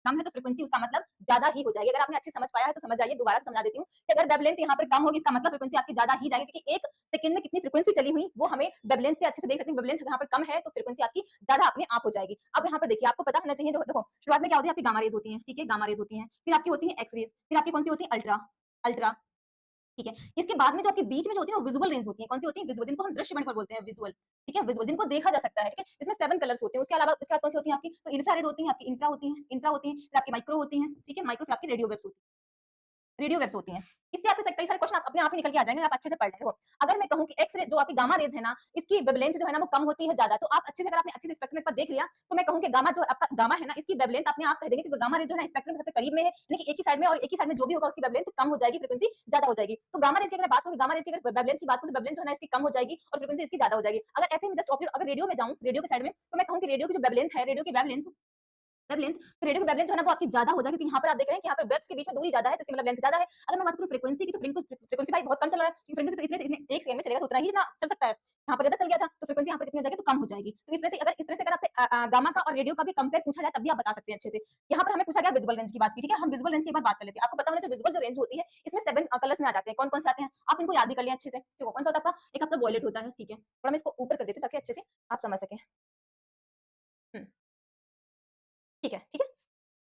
कम है तो फ्रीक्वेंसी उसका मतलब ज्यादा ही हो जाएगी। अगर आपने अच्छे समझ पाया है तो समझ जाइए, दोबारा समझा देती हूँ कि अगर वेवलेंथ यहाँ पर कम होगी इसका मतलब फ्रीक्वेंसी आपकी ज्यादा ही जाएगी, क्योंकि 1 सेकंड में कितनी फ्रीक्वेंसी चली हुई वो हमें वेवलेंथ से अच्छे से देख सकते हैं। वेवलेंथ यहाँ पर कम है तो फ्रीक्वेंसी आपकी ज्यादा अपने आप हो जाएगी। अब यहाँ पर देखिए आपको पता होना चाहिए, देखो शुरुआत में क्या होती है, आपकी गामा रेज होती है, ठीक है, गामा रेज होती है, फिर आपकी होती है एक्स रेज, फिर आपकी कौन सी होती है, अल्ट्रा, अल्ट्रा, ठीक है। इसके बाद में जो आपके बीच में जो होती है वो विजुअल रेंज होती है। कौन सी होती है, विजुअल, जिनको हम दृश्य पर बोलते हैं, विजुअल, ठीक है, विजुअल जिनको देखा जा सकता है, ठीक है, इसमें 7 कलर्स होते हैं। उसके अलावा इसके बाद कौन सी होती है आपकी, तो इंफ्रारेड होती है, आपकी इंफ्रा होती है, इंफ्रा होती है, फिर आपकी माइक्रो होती है, ठीक है, माइक्रो, फिर आपकी रेडियो वेव्स होती है, रेडियो वेव्स होती हैं। इससे आपके कई सारे क्वेश्चन आप अपने आप ही निकल के आ जाएंगे, आप अच्छे से पढ़ लें। अगर मैं कहूं कि एक्स रे जो आपकी गामा रेज है ना, इसकी वेवलेंथ जो है ना वो कम होती है ज्यादा, तो आप अच्छे से, अगर आपने अच्छे से स्पेक्ट्रम पर देख लिया तो मैं कहूं कि गामा जो आपका गामा है ना, इसकी वेवलेंथ अपने आप कह देंगे कि गामा रेज जो है ना स्पेक्ट्रम सबसे करीब में है, यानी कि एक ही साइड में, और एक ही साइड में जो भी होगा उसकी वेवलेंथ कम हो जाएगी, फ्रीक्वेंसी ज्यादा हो जाएगी। तो गामा रेज की अगर बात करूं, गामा रेज की अगर वेवलेंथ की बात करूं तो वेवलेंथ जो है ना इसकी कम हो जाएगी और फ्रीक्वेंसी इसकी ज्यादा हो जाएगी। अगर ऐसे ही जस्ट अगर रेडियो में जाऊं, रेडियो के साइड में, तो मैं कहूं कि रेडियो की जो वेवलेंथ है, रेडियो की वेवलेंथ, वेवलेंथ, तो रेडियो की वेवलेंथ जो है ना वो आपकी ज्यादा हो जाएगी, क्योंकि यहाँ पर आप देख रहे हैं कि यहाँ पर वेव्स के बीच में दूरी ज्यादा है, तो इसकी मतलब लेंथ ज्यादा है। अगर मैं बात करूँ फ्रीक्वेंसी की, तो फ्रीक्वेंसी भाई बहुत कम चल रहा है, क्योंकि फ्रीक्वेंसी तो इतने एक सेकंड में चलेगा तो उतना ही ना चल सकता है, यहाँ पर ज्यादा चल गया था तो फ्रीक्वेंसी यहाँ पर कितनी हो जाएगी, तो कम हो जाएगी। तो इस तरह से अगर आपसे गामा का और रेडियो का भी कंपेयर पूछा जाए तब भी आप बता सकते हैं अच्छे से। यहाँ पर हमें पूछा गया विजुअल रेंज की बात की, ठीक है, हम विजुअल रेंज की एक बार बात कर लेते हैं। आपको पता होना चाहिए विजुअल जो रेंज होती है इसमें 7 कलर्स में आ जाते हैं। कौन कौन से आते हैं आप इनको याद भी कर लें अच्छे से। देखो कौन सा होता है आपका, एक आपका वॉयलेट होता है, ठीक है, थोड़ा मैं इसको ऊपर कर देती हूँ ताकि अच्छे से आप समझ सकें। ठीक है, ठीक है,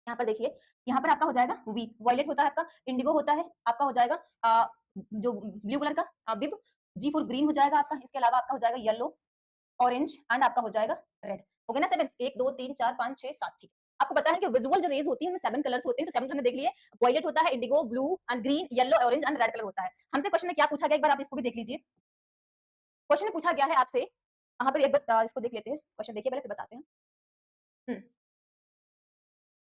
यहाँ पर देखिए, यहाँ पर आपका हो जाएगा वी, वॉयलेट होता है आपका, इंडिगो होता है आपका, हो जाएगा जो ब्लू कलर का बिब, जी फॉर ग्रीन हो जाएगा आपका। इसके अलावा आपका हो जाएगा येलो, ऑरेंज एंड आपका हो जाएगा रेड। हो गया ना 7, 1 2 3 4 5 6 7, ठीक है। आपको पता है कि विजुअल जो रेज होती है उनमें 7 कलर्स होते हैं, तो 7 हमने देख लिए, वॉयलेट होता है, Indigo, blue and green, yellow, orange and red colour होता है। हमसे क्वेश्चन में क्या पूछा गया, एक बार आप इसको भी देख लीजिए। क्वेश्चन में पूछा गया है आपसे, यहाँ पर एक बार इसको देख लेते हैं, क्वेश्चन देखिए पहले फिर बताते हैं।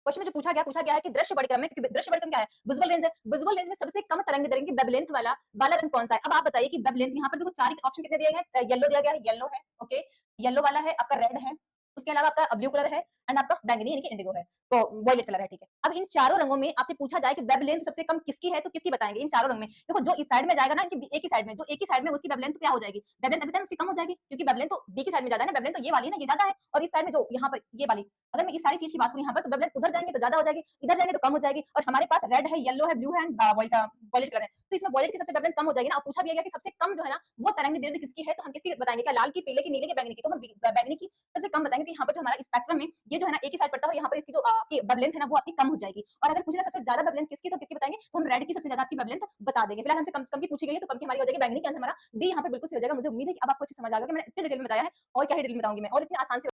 क्वेश्चन में जो पूछा गया है कि दृश्य वर्णक्रम में, क्योंकि दृश्य वर्णक्रम क्या है, विजुअल रेंज है, विजुअल रेंज में सबसे कम तरंग दैर्घ्य की वेवलेंथ वाला रंग कौन सा है। अब आप बताइए कि वेवलेंथ, यहाँ पर देखो 4 ऑप्शन कितने दिए गए हैं, येलो दिया गया है, येलो है, ओके, येलो वाला है आपका, रेड है, उसके अलावा आपका ब्लू कलर है एंड आपका बैंगनी यानी कि इंडिगो है, तो वॉयलेट कलर है, ठीक है। अब इन चारों रंगों में आपसे पूछा जाए कि वेवलेंथ सबसे कम किसकी है, तो किसकी बताएंगे इन चारों रंग में। देखो जो इस साइड में जाएगा ना, कि एक ही साइड में, जो एक ही साइड में उसकी वेवलेंथ क्या हो जाएगी, वेवलेंथ अभी तक उसकी कम हो जाएगी, क्योंकि वेवलेंथ तो बी की साइड में ज्यादा है ना, वेवलेंथ तो ये वाली है ना, ये ज्यादा है, और इस साइड में जो यहाँ पर ये वाली, अगर मैं इस सारी चीज की बात करूं यहाँ पर, तो वेवलेंथ उधर जाएंगे तो ज्यादा हो जाएगी, इधर जाएंगे तो कम हो जाएगी, और हमारे पास रेड है, येलो है, ब्लू है एंड वॉयलेट कलर है, तो इसमें वॉयलेट की सबसे वेवलेंथ कम हो जाएगी ना। और पूछा भी गया कि सबसे कम जो है ना वो तरंग दैर्घ्य किसकी है, तो हम किसकी बताएंगे, क्या लाल की, पीले की, नीले की, बैंगनी की, तो हम बैंगनी की सबसे कम बताएंगे। तो यहाँ पर जो हमारा स्पेक्ट्रम में ये जो है ना एक ही साइड पड़ता है, और यहाँ पर इसकी जो आपकी वेवलेंथ है ना वो आपकी कम हो जाएगी। और अगर पूछेगा सबसे ज्यादा वेवलेंथ किसकी, तो किसकी बताएंगे, तो हम रेड की सबसे ज्यादा आपकी वेवलेंथ बता देंगे। फिलहाल हमसे कम की पूछी गई है तो कम की हमारी हो जाएगी बैंगनी, का आंसर हमारा डी यहाँ पर बिल्कुल सही हो जाएगा। मुझे उम्मीद है कि अब आपको अच्छे समझ आ गया कि मैंने इतने डिटेल में बताया है, और क्या ही डिटेल में बताऊंगी मैं, और इतनी आसान से